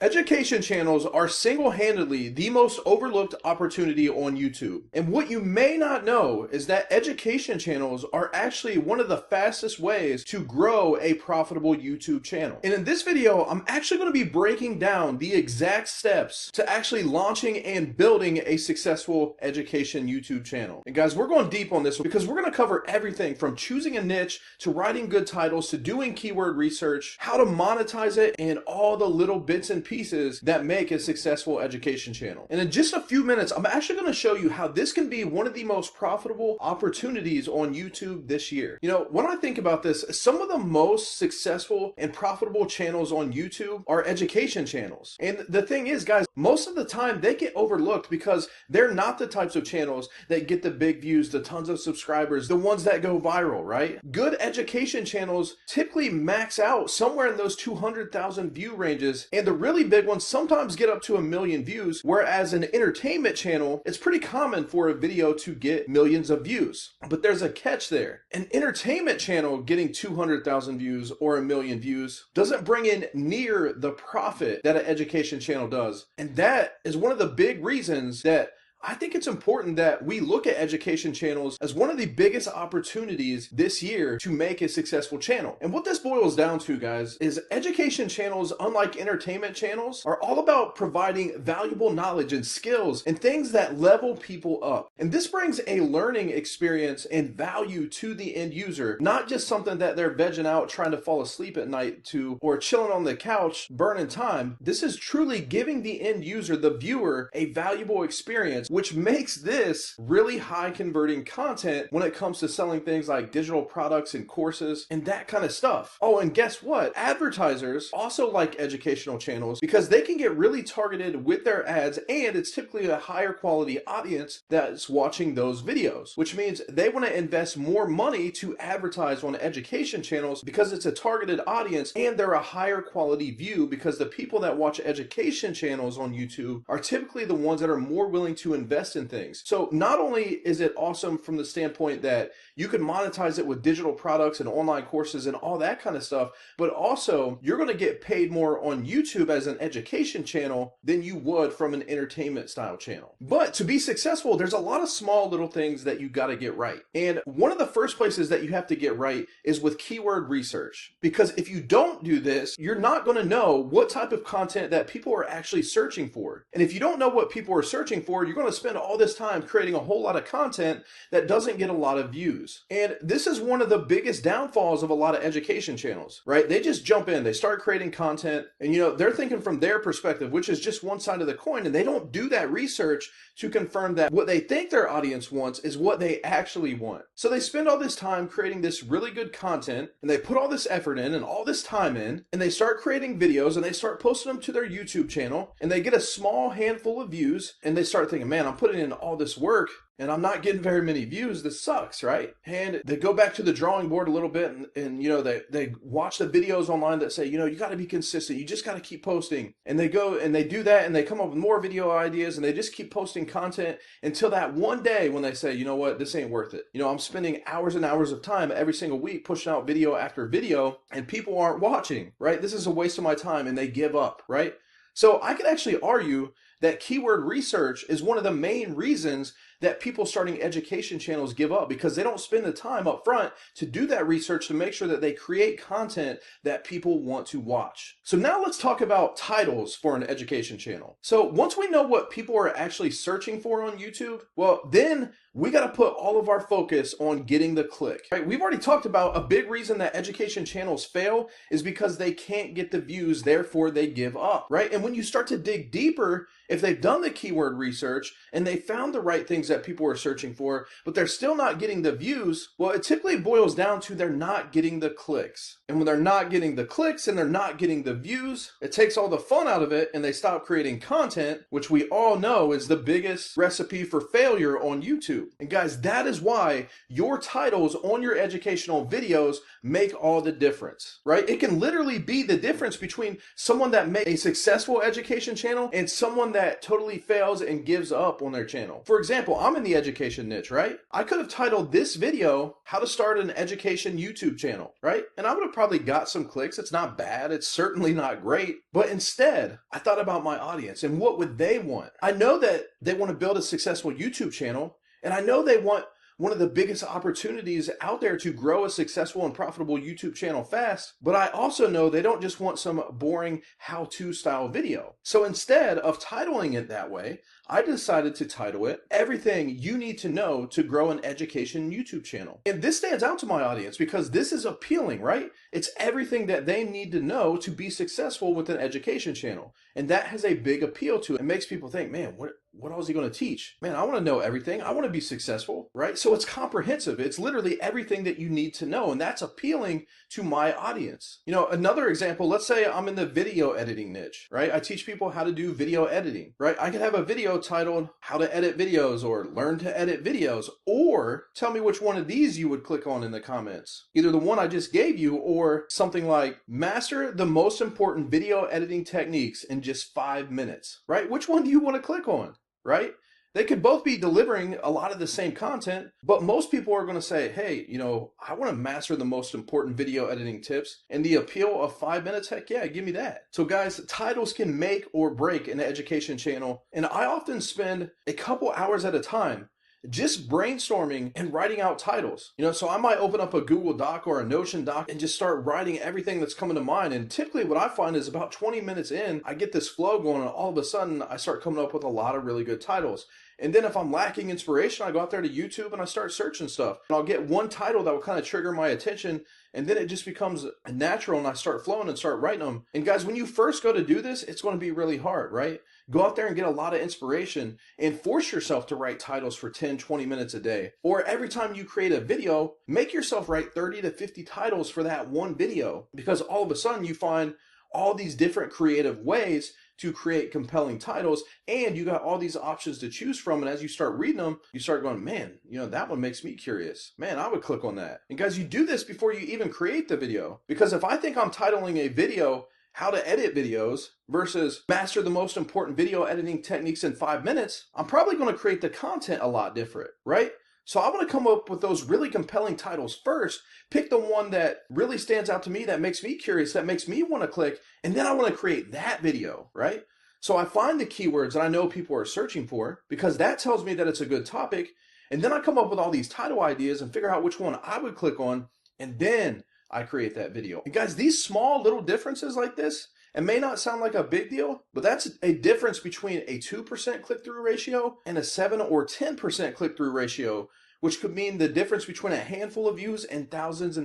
Education channels are single-handedly the most overlooked opportunity on YouTube. And what you may not know is that education channels are actually one of the fastest ways to grow a profitable YouTube channel. And in this video, I'm actually going to be breaking down the exact steps to actually launching and building a successful education YouTube channel. And guys, we're going deep on this because we're going to cover everything from choosing a niche to writing good titles to doing keyword research, how to monetize it, and all the little bits and pieces that make a successful education channel. And in just a few minutes, I'm actually going to show you how this can be one of the most profitable opportunities on YouTube this year. You know, when I think about this, some of the most successful and profitable channels on YouTube are education channels. And the thing is, guys, most of the time they get overlooked because they're not the types of channels that get the big views, the tons of subscribers, the ones that go viral, right? Good education channels typically max out somewhere in those 200,000 view ranges, and the really big ones sometimes get up to 1 million views, whereas an entertainment channel, it's pretty common for a video to get millions of views. But there's a catch there. An entertainment channel getting 200,000 views or 1 million views doesn't bring in near the profit that an education channel does. And that is one of the big reasons that I think it's important that we look at education channels as one of the biggest opportunities this year to make a successful channel. And what this boils down to, guys, is education channels, unlike entertainment channels, are all about providing valuable knowledge and skills and things that level people up. And this brings a learning experience and value to the end user, not just something that they're vegging out trying to fall asleep at night to or chilling on the couch burning time. This is truly giving the end user, the viewer, a valuable experience, which makes this really high converting content when it comes to selling things like digital products and courses and that kind of stuff. Oh, and guess what? Advertisers also like educational channels because they can get really targeted with their ads, and it's typically a higher quality audience that's watching those videos, which means they want to invest more money to advertise on education channels because it's a targeted audience and they're a higher quality view, because the people that watch education channels on YouTube are typically the ones that are more willing to invest in things. So not only is it awesome from the standpoint that you can monetize it with digital products and online courses and all that kind of stuff, but also you're going to get paid more on YouTube as an education channel than you would from an entertainment style channel. But to be successful, there's a lot of small little things that you got to get right. And one of the first places that you have to get right is with keyword research. Because if you don't do this, you're not going to know what type of content that people are actually searching for. And if you don't know what people are searching for, you're going to spend all this time creating a whole lot of content that doesn't get a lot of views. And this is one of the biggest downfalls of a lot of education channels, right? They just jump in, they start creating content, and they're thinking from their perspective, which is just one side of the coin, and they don't do that research to confirm that what they think their audience wants is what they actually want. So they spend all this time creating this really good content, and they put all this effort in and all this time in, and they start creating videos and they start posting them to their YouTube channel, and they get a small handful of views, and they start thinking, man, I'm putting in all this work and I'm not getting very many views. This sucks, right? And they go back to the drawing board a little bit, and they watch the videos online that say, you got to be consistent. You just got to keep posting. And they go and they do that, and they come up with more video ideas, and they just keep posting content until that one day when they say, you know what, this ain't worth it. I'm spending hours and hours of time every single week pushing out video after video, and people aren't watching, right? This is a waste of my time, and they give up, right? So I could actually argue that keyword research is one of the main reasons that people starting education channels give up, because they don't spend the time up front to do that research to make sure that they create content that people want to watch. So now let's talk about titles for an education channel. So once we know what people are actually searching for on YouTube, well, then we got to put all of our focus on getting the click, right? We've already talked about a big reason that education channels fail is because they can't get the views, therefore they give up, right? And when you start to dig deeper, if they've done the keyword research and they found the right things that people are searching for, but they're still not getting the views, well, it typically boils down to they're not getting the clicks. And when they're not getting the clicks and they're not getting the views, it takes all the fun out of it and they stop creating content, which we all know is the biggest recipe for failure on YouTube. And guys, that is why your titles on your educational videos make all the difference, right? It can literally be the difference between someone that made a successful education channel and someone that totally fails and gives up on their channel. For example, I'm in the education niche, right? I could have titled this video, How to Start an Education YouTube Channel, right? And I would have probably got some clicks. It's not bad. It's certainly not great. But instead, I thought about my audience and what would they want? I know that they want to build a successful YouTube channel, and I know they want one of the biggest opportunities out there to grow a successful and profitable YouTube channel fast, but I also know they don't just want some boring how-to style video. So instead of titling it that way, I decided to title it Everything You Need to Know to Grow an Education YouTube Channel. And this stands out to my audience because this is appealing, right? It's everything that they need to know to be successful with an education channel. And that has a big appeal to it. It makes people think, man, what else is he going to teach? Man, I want to know everything. I want to be successful, right? So it's comprehensive. It's literally everything that you need to know. And that's appealing to my audience. You know, another example, let's say I'm in the video editing niche, right? I teach people how to do video editing, right? I could have a video titled How to Edit Videos or Learn to Edit Videos, or tell me which one of these you would click on in the comments. Either the one I just gave you or something like Master the Most Important Video Editing Techniques in Just 5 minutes, right? Which one do you want to click on? Right? They could both be delivering a lot of the same content, but most people are going to say, hey, you know, I want to master the most important video editing tips, and the appeal of 5 minutes, heck yeah, give me that. So guys, titles can make or break an education channel, and I often spend a couple hours at a time just brainstorming and writing out titles. You know, so I might open up a Google Doc or a Notion doc and just start writing everything that's coming to mind. And typically what I find is about 20 minutes in, I get this flow going, and all of a sudden I start coming up with a lot of really good titles. And then if I'm lacking inspiration, I go out there to YouTube and I start searching stuff. And I'll get one title that will kind of trigger my attention, and then it just becomes natural and I start flowing and start writing them. And guys, when you first go to do this, it's going to be really hard, right? Go out there and get a lot of inspiration and force yourself to write titles for 10, 20 minutes a day. Or every time you create a video, make yourself write 30 to 50 titles for that one video, because all of a sudden you find all these different creative ways to create compelling titles, and you got all these options to choose from. And as you start reading them, you start going, man, you know, that one makes me curious. Man, I would click on that. And guys, you do this before you even create the video, because if I think I'm titling a video How to Edit Videos versus Master the Most Important Video Editing Techniques in 5 minutes, I'm probably going to create the content a lot different, right? So I want to come up with those really compelling titles first, pick the one that really stands out to me, that makes me curious, that makes me want to click, and then I want to create that video, right? So I find the keywords that I know people are searching for, because that tells me that it's a good topic, and then I come up with all these title ideas and figure out which one I would click on, and then I create that video. And guys, these small little differences like this, it may not sound like a big deal, but that's a difference between a 2% click-through ratio and a 7 or 10% click-through ratio, which could mean the difference between a handful of views and thousands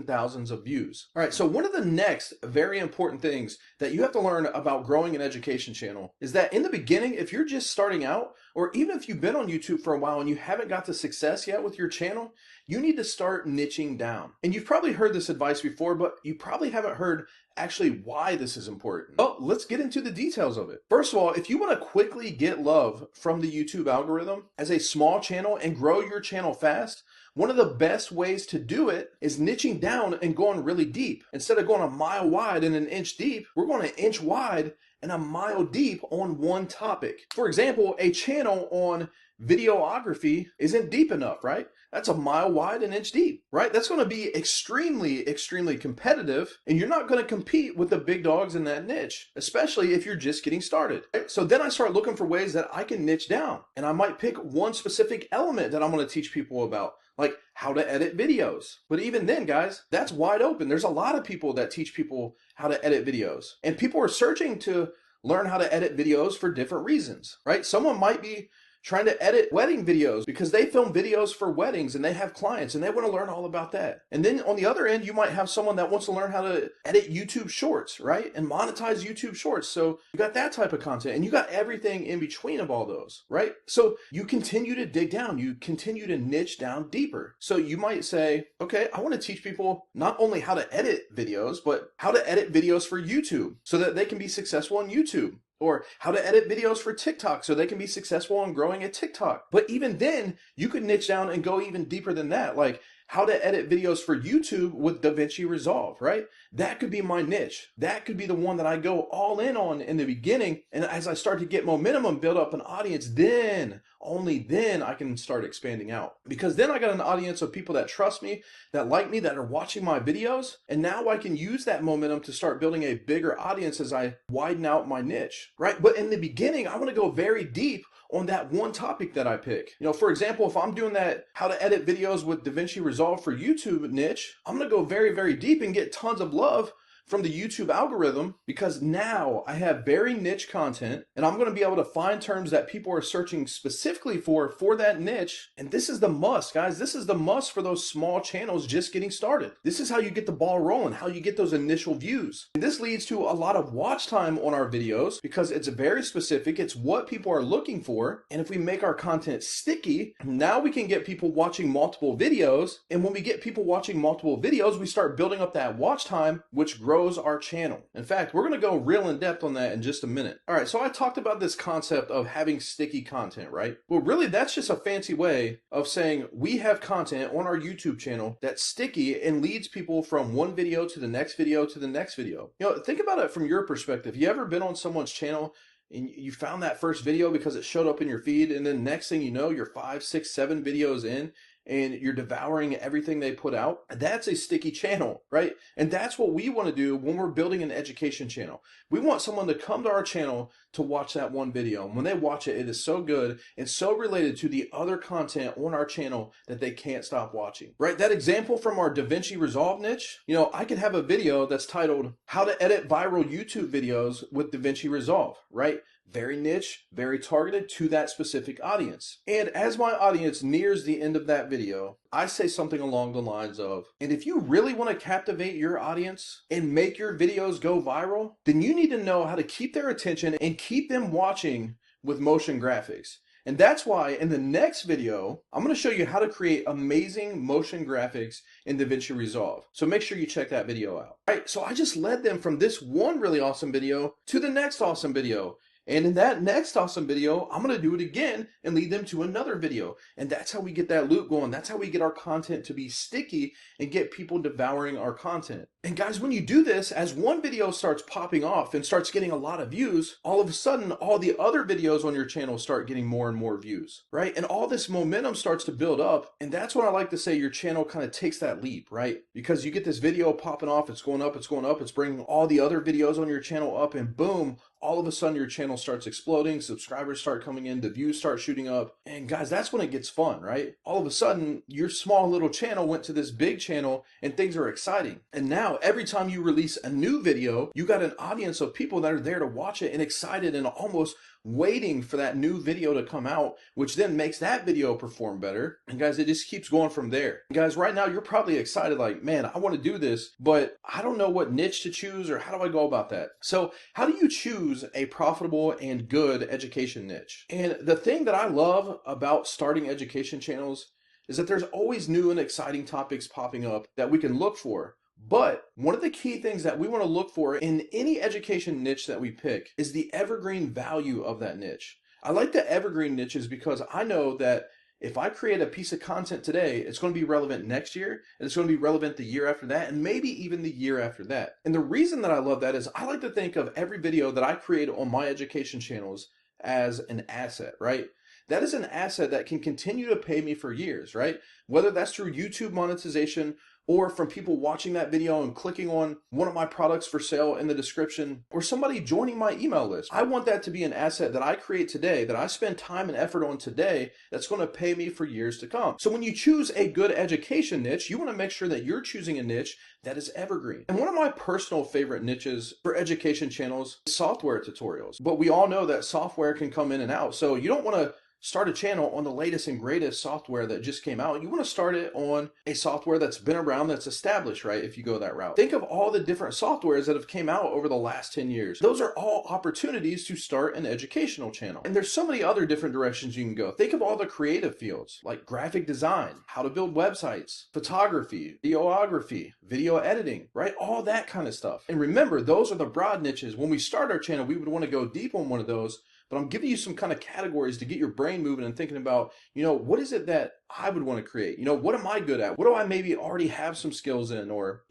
of views. All right, so one of the next very important things that you have to learn about growing an education channel is that in the beginning, if you're just starting out, or even if you've been on YouTube for a while and you haven't got the success yet with your channel, you need to start niching down. And you've probably heard this advice before, but you probably haven't heard actually why this is important. Well, let's get into the details of it. First of all, if you want to quickly get love from the YouTube algorithm as a small channel and grow your channel fast, one of the best ways to do it is niching down and going really deep. Instead of going a mile wide and an inch deep, we're going an inch wide and a mile deep on one topic. For example, a channel on videography isn't deep enough, right? That's a mile wide, an inch deep, right? That's going to be extremely competitive, and you're not going to compete with the big dogs in that niche, especially if you're just getting started. Right? So then I start looking for ways that I can niche down, and I might pick one specific element that I'm going to teach people about, like how to edit videos. But even then, guys, that's wide open. There's a lot of people that teach people how to edit videos, and people are searching to learn how to edit videos for different reasons, right? Someone might be trying to edit wedding videos because they film videos for weddings and they have clients and they want to learn all about that. And then on the other end, you might have someone that wants to learn how to edit YouTube shorts, right? And monetize YouTube shorts. So you got that type of content, and you got everything in between of all those, right? So you continue to dig down, you continue to niche down deeper. So you might say, okay, I want to teach people not only how to edit videos, but how to edit videos for YouTube so that they can be successful on YouTube. Or how to edit videos for TikTok so they can be successful in growing a TikTok. But even then, you could niche down and go even deeper than that. Like how to edit videos for YouTube with DaVinci Resolve, right? That could be my niche. That could be the one that I go all in on in the beginning. And as I start to get momentum and build up an audience, then, only then I can start expanding out. Because then I got an audience of people that trust me, that like me, that are watching my videos. And now I can use that momentum to start building a bigger audience as I widen out my niche, right? But in the beginning, I want to go very deep on that one topic that I pick. You know, for example, if I'm doing that how to edit videos with DaVinci Resolve for YouTube niche, I'm going to go very, very deep and get tons of love from the YouTube algorithm, because now I have very niche content and I'm going to be able to find terms that people are searching specifically for that niche. And this is the must, guys. This is the must for those small channels just getting started. This is how you get the ball rolling, how you get those initial views. And this leads to a lot of watch time on our videos because it's very specific. It's what people are looking for. And if we make our content sticky, now we can get people watching multiple videos. And when we get people watching multiple videos, we start building up that watch time, which grows our channel. In fact, we're going to go real in depth on that in just a minute. All right, so I talked about this concept of having sticky content, right? Well, really, that's just a fancy way of saying we have content on our YouTube channel that's sticky and leads people from one video to the next video to the next video. You know, think about it from your perspective. You ever been on someone's channel and you found that first video because it showed up in your feed, and then next thing you know, you're 5, 6, 7 videos in, and you're devouring everything they put out? That's a sticky channel, right? And that's what we want to do when we're building an education channel. We want someone to come to our channel to watch that one video. And when they watch it, it is so good and so related to the other content on our channel that they can't stop watching, right? That example from our DaVinci Resolve niche, you know, I could have a video that's titled How to Edit Viral YouTube Videos with DaVinci Resolve, right? Very niche, very targeted to that specific audience. And as my audience nears the end of that video, I say something along the lines of, and if you really want to captivate your audience and make your videos go viral, then you need to know how to keep their attention and keep them watching with motion graphics. And that's why in the next video, I'm going to show you how to create amazing motion graphics in DaVinci Resolve. So make sure you check that video out. All right, so I just led them from this one really awesome video to the next awesome video. And in that next awesome video, I'm going to do it again and lead them to another video. And that's how we get that loop going. That's how we get our content to be sticky and get people devouring our content. And guys, when you do this, as one video starts popping off and starts getting a lot of views, all of a sudden, all the other videos on your channel start getting more and more views, right? And all this momentum starts to build up. And that's when I like to say your channel kind of takes that leap, right? Because you get this video popping off, it's going up, it's going up, it's bringing all the other videos on your channel up, and boom, all of a sudden your channel starts exploding, subscribers start coming in, the views start shooting up. And guys, that's when it gets fun, right? All of a sudden, your small little channel went to this big channel and things are exciting. And now every time you release a new video, you got an audience of people that are there to watch it and excited and almost waiting for that new video to come out, which then makes that video perform better. And guys, it just keeps going from there. And guys, right now you're probably excited like, man, I want to do this, but I don't know what niche to choose or how do I go about that? So how do you choose a profitable and good education niche? And the thing that I love about starting education channels is that there's always new and exciting topics popping up that we can look for. But one of the key things that we want to look for in any education niche that we pick is the evergreen value of that niche. I like the evergreen niches because I know that if I create a piece of content today, it's going to be relevant next year, and it's going to be relevant the year after that, and maybe even the year after that. And the reason that I love that is I like to think of every video that I create on my education channels as an asset, right? That is an asset that can continue to pay me for years, right? Whether that's through YouTube monetization or from people watching that video and clicking on one of my products for sale in the description, or somebody joining my email list. I want that to be an asset that I create today, that I spend time and effort on today, that's going to pay me for years to come. So when you choose a good education niche, you want to make sure that you're choosing a niche that is evergreen. And one of my personal favorite niches for education channels is software tutorials. But we all know that software can come in and out. So you don't want to start a channel on the latest and greatest software that just came out. You want to start it on a software that's been around, that's established, right? If you go that route. Think of all the different softwares that have came out over the last 10 years. Those are all opportunities to start an educational channel. And there's so many other different directions you can go. Think of all the creative fields like graphic design, how to build websites, photography, videography, video editing, right? All that kind of stuff. And remember, those are the broad niches. When we start our channel, we would want to go deep on one of those. but I'm giving you some kind of categories to get your brain moving and thinking about, what is it that I would want to create? What am I good at? What do I maybe already have some skills in? Or,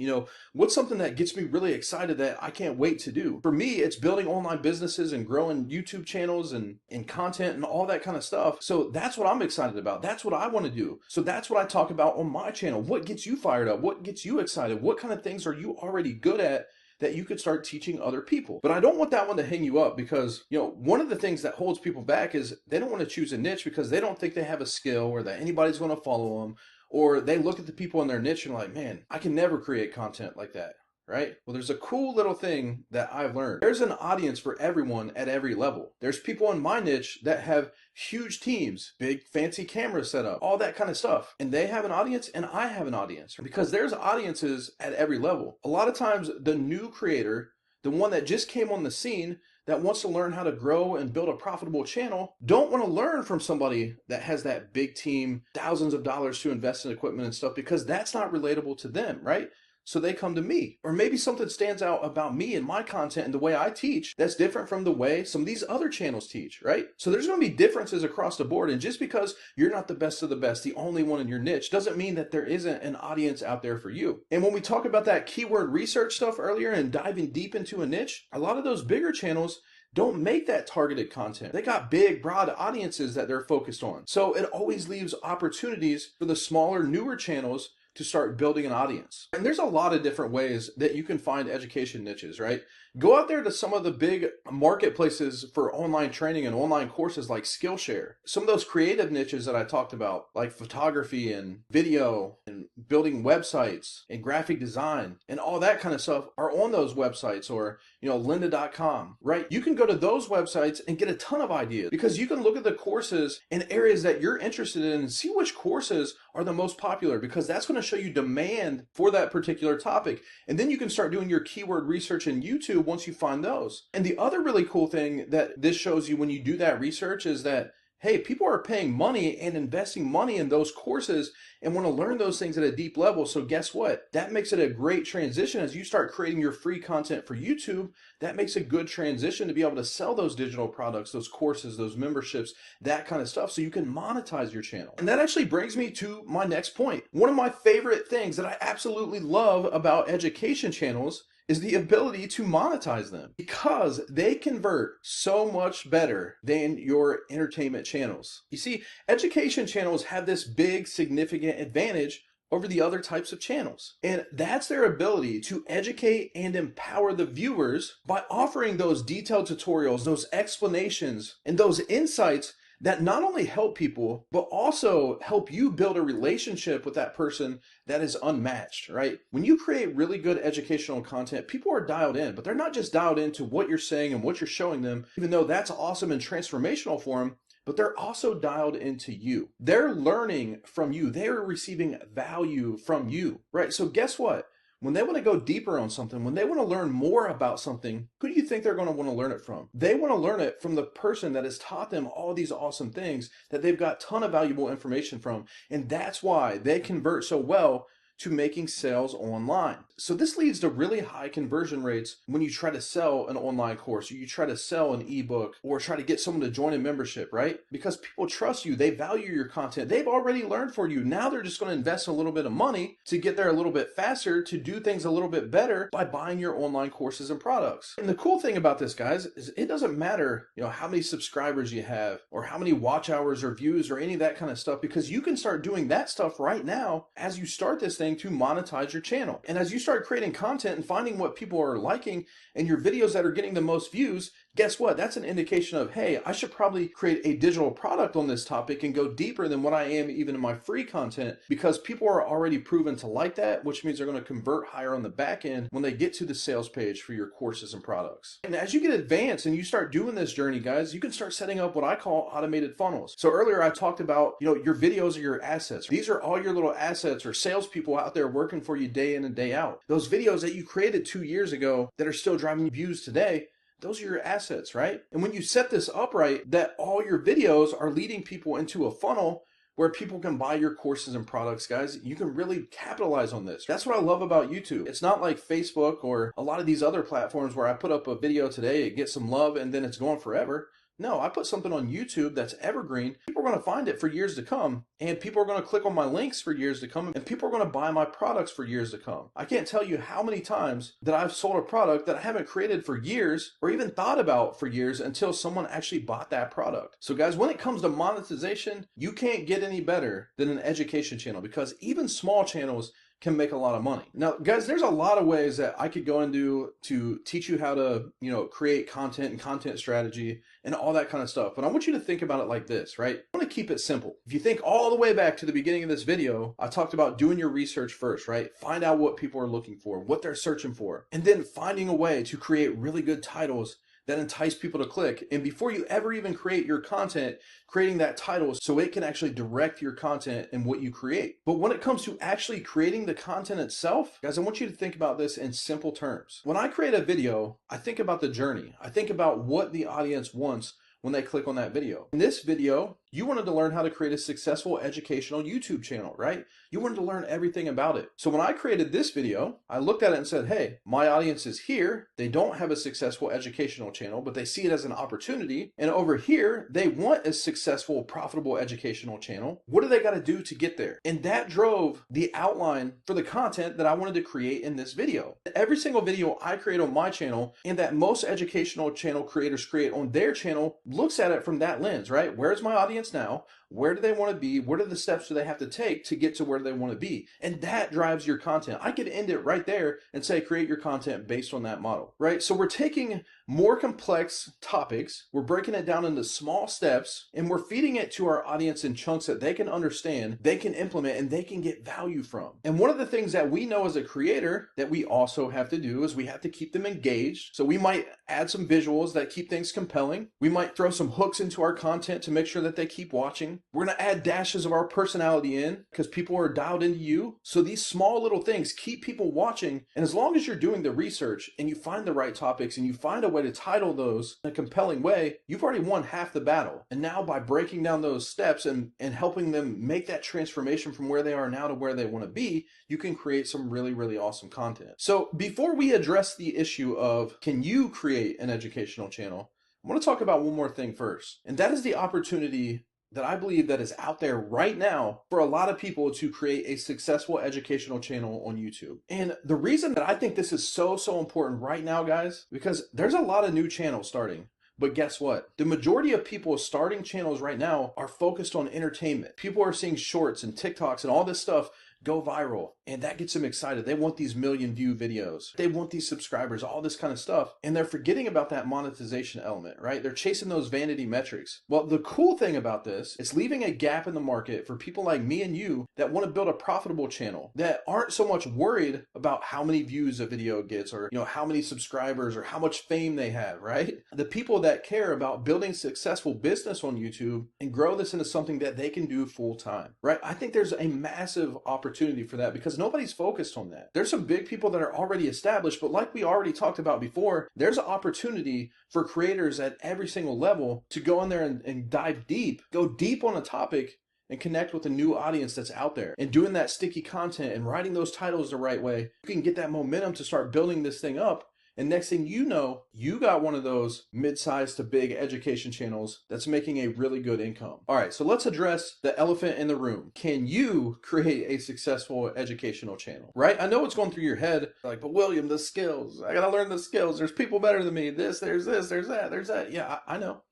what's something that gets me really excited that I can't wait to do? For me, it's building online businesses and growing YouTube channels and content and all that kind of stuff. So that's what I'm excited about. That's what I want to do. So that's what I talk about on my channel. What gets you fired up? What gets you excited? What kind of things are you already good at that you could start teaching other people? But I don't want that one to hang you up, because, one of the things that holds people back is they don't want to choose a niche because they don't think they have a skill or that anybody's going to follow them, or they look at the people in their niche and like, man, I can never create content like that. Right? Well, there's a cool little thing that I've learned. There's an audience for everyone at every level. There's people in my niche that have huge teams, big fancy camera setup, all that kind of stuff. And they have an audience and I have an audience, because there's audiences at every level. A lot of times the new creator, the one that just came on the scene, that wants to learn how to grow and build a profitable channel, don't want to learn from somebody that has that big team, thousands of dollars to invest in equipment and stuff, because that's not relatable to them, right? So they come to me. Or maybe something stands out about me and my content and the way I teach that's different from the way some of these other channels teach, right? So there's going to be differences across the board. And just because you're not the best of the best, the only one in your niche, doesn't mean that there isn't an audience out there for you. And when we talk about that keyword research stuff earlier and diving deep into a niche, a lot of those bigger channels don't make that targeted content. They got big, broad audiences that they're focused on. So it always leaves opportunities for the smaller, newer channels to start building an audience. And there's a lot of different ways that you can find education niches, right? Go out there to some of the big marketplaces for online training and online courses like Skillshare. Some of those creative niches that I talked about, like photography and video and building websites and graphic design and all that kind of stuff, are on those websites, or, lynda.com, right? You can go to those websites and get a ton of ideas, because you can look at the courses in areas that you're interested in and see which courses are the most popular, because that's going to show you demand for that particular topic. And then you can start doing your keyword research in YouTube once you find those. And the other really cool thing that this shows you when you do that research is that, hey, people are paying money and investing money in those courses and want to learn those things at a deep level. So guess what? That makes it a great transition as you start creating your free content for YouTube. That makes a good transition to be able to sell those digital products, those courses, those memberships, that kind of stuff, so you can monetize your channel. And that actually brings me to my next point. One of my favorite things that I absolutely love about education channels is the ability to monetize them, because they convert so much better than your entertainment channels. You see, education channels have this big, significant advantage over the other types of channels. And that's their ability to educate and empower the viewers by offering those detailed tutorials, those explanations, and those insights that not only help people, but also help you build a relationship with that person that is unmatched, right? When you create really good educational content, people are dialed in, but they're not just dialed into what you're saying and what you're showing them, even though that's awesome and transformational for them, but they're also dialed into you. They're learning from you. They're receiving value from you, right? So guess what? When they want to go deeper on something, when they want to learn more about something, who do you think they're going to want to learn it from? They want to learn it from the person that has taught them all these awesome things that they've got a ton of valuable information from. And that's why they convert so well to making sales online. So this leads to really high conversion rates when you try to sell an online course, or you try to sell an ebook, or try to get someone to join a membership, right? Because people trust you, they value your content, they've already learned for you. Now they're just going to invest a little bit of money to get there a little bit faster, to do things a little bit better by buying your online courses and products. And the cool thing about this, guys, is it doesn't matter, how many subscribers you have, or how many watch hours or views or any of that kind of stuff, because you can start doing that stuff right now as you start this thing to monetize your channel. And as you start creating content and finding what people are liking and your videos that are getting the most views, guess what? That's an indication of, hey, I should probably create a digital product on this topic and go deeper than what I am even in my free content, because people are already proven to like that, which means they're going to convert higher on the back end when they get to the sales page for your courses and products. And as you get advanced and you start doing this journey, guys, you can start setting up what I call automated funnels. So earlier I talked about, your videos are your assets. These are all your little assets or salespeople out there working for you day in and day out. Those videos that you created 2 years ago that are still driving views today, those are your assets, right? And when you set this up right, that all your videos are leading people into a funnel where people can buy your courses and products, guys, you can really capitalize on this. That's what I love about YouTube. It's not like Facebook or a lot of these other platforms where I put up a video today, it gets some love, and then it's gone forever. No, I put something on YouTube that's evergreen. People are going to find it for years to come, and people are going to click on my links for years to come, and people are going to buy my products for years to come. I can't tell you how many times that I've sold a product that I haven't created for years or even thought about for years until someone actually bought that product. So guys, when it comes to monetization, you can't get any better than an education channel, because even small channels can make a lot of money. Now, guys, there's a lot of ways that I could go into to teach you how to, create content and content strategy and all that kind of stuff. But I want you to think about it like this, right? I want to keep it simple. If you think all the way back to the beginning of this video, I talked about doing your research first, right? Find out what people are looking for, what they're searching for, and then finding a way to create really good titles that entice people to click. And before you ever even create your content, creating that title so it can actually direct your content and what you create. But when it comes to actually creating the content itself, guys, I want you to think about this in simple terms. When I create a video, I think about the journey. I think about what the audience wants when they click on that video. In this video, you wanted to learn how to create a successful educational YouTube channel, right? You wanted to learn everything about it. So when I created this video, I looked at it and said, hey, my audience is here. They don't have a successful educational channel, but they see it as an opportunity. And over here, they want a successful, profitable educational channel. What do they got to do to get there? And that drove the outline for the content that I wanted to create in this video. Every single video I create on my channel and that most educational channel creators create on their channel looks at it from that lens, right? Where's my audience now? Where do they want to be? What are the steps do they have to take to get to where they want to be? And that drives your content. I could end it right there and say, create your content based on that model, right? So we're taking more complex topics, we're breaking it down into small steps, and we're feeding it to our audience in chunks that they can understand, they can implement, and they can get value from. And one of the things that we know as a creator that we also have to do is we have to keep them engaged. So we might add some visuals that keep things compelling. We might throw some hooks into our content to make sure that they keep watching. We're going to add dashes of our personality in because people are dialed into you. So these small little things keep people watching. And as long as you're doing the research and you find the right topics and you find a way to title those in a compelling way, you've already won half the battle. And now by breaking down those steps and helping them make that transformation from where they are now to where they want to be, you can create some really, really awesome content. So before we address the issue of can you create an educational channel, I want to talk about one more thing first. And that is the opportunity that I believe that is out there right now for a lot of people to create a successful educational channel on YouTube. And the reason that I think this is so important right now, guys, because there's a lot of new channels starting. But guess what? The majority of people starting channels right now are focused on entertainment. People are seeing shorts and TikToks and all this stuff go viral, and that gets them excited. They want these million view videos. They want these subscribers, all this kind of stuff. And they're forgetting about that monetization element, right? They're chasing those vanity metrics. Well, the cool thing about this is leaving a gap in the market for people like me and you that want to build a profitable channel, that aren't so much worried about how many views a video gets or, how many subscribers or how much fame they have, right? The people that care about building successful business on YouTube and grow this into something that they can do full time, right? I think there's a massive opportunity for that because nobody's focused on that. There's some big people that are already established, but like we already talked about before, there's an opportunity for creators at every single level to go in there and dive deep, go deep on a topic and connect with a new audience that's out there. And doing that sticky content and writing those titles the right way, you can get that momentum to start building this thing up. And next thing you know, you got one of those mid-sized to big education channels that's making a really good income. All right, so let's address the elephant in the room. Can you create a successful educational channel, right? I know what's going through your head, like, but William, the skills, I gotta learn the skills. There's people better than me. There's that. Yeah, I know.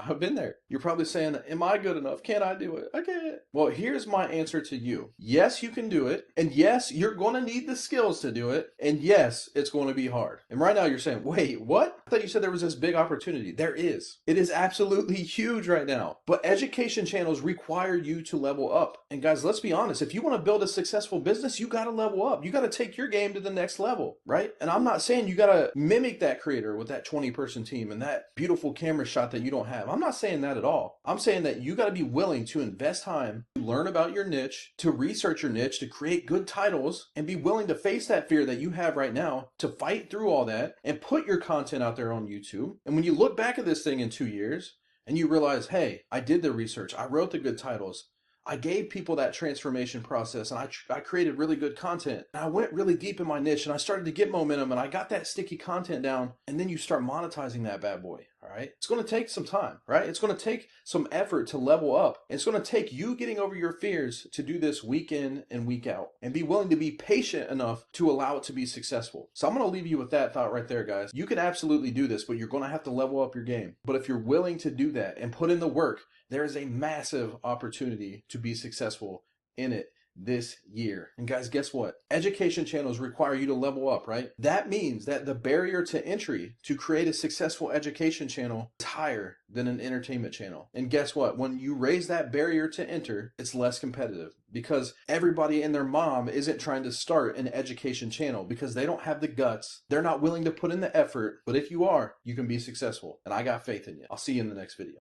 I've been there. You're probably saying, am I good enough? Can I do it? I can't. Well, here's my answer to you. Yes, you can do it. And yes, you're going to need the skills to do it. And yes, it's going to be hard. And right now you're saying, wait, what? I thought you said there was this big opportunity. There is. It is absolutely huge right now. But education channels require you to level up. And guys, let's be honest. If you want to build a successful business, you got to level up. You got to take your game to the next level, right? And I'm not saying you got to mimic that creator with that 20-person team and that beautiful camera shot that you don't have. I'm not saying that at all. I'm saying that you got to be willing to invest time to learn about your niche, to research your niche, to create good titles, and be willing to face that fear that you have right now, to fight through all that and put your content out there on YouTube. And when you look back at this thing in 2 years and you realize, hey, I did the research, I wrote the good titles, I gave people that transformation process, and I created really good content. And I went really deep in my niche, and I started to get momentum, and I got that sticky content down, and then you start monetizing that bad boy. All right. It's going to take some time, right? It's going to take some effort to level up. It's going to take you getting over your fears to do this week in and week out and be willing to be patient enough to allow it to be successful. So I'm going to leave you with that thought right there, guys. You can absolutely do this, but you're going to have to level up your game. But if you're willing to do that and put in the work, there is a massive opportunity to be successful in it this year. And guys, guess what? Education channels require you to level up, right? That means that the barrier to entry to create a successful education channel is higher than an entertainment channel. And guess what? When you raise that barrier to enter, it's less competitive because everybody and their mom isn't trying to start an education channel because they don't have the guts. They're not willing to put in the effort. But if you are, you can be successful. And I got faith in you. I'll see you in the next video.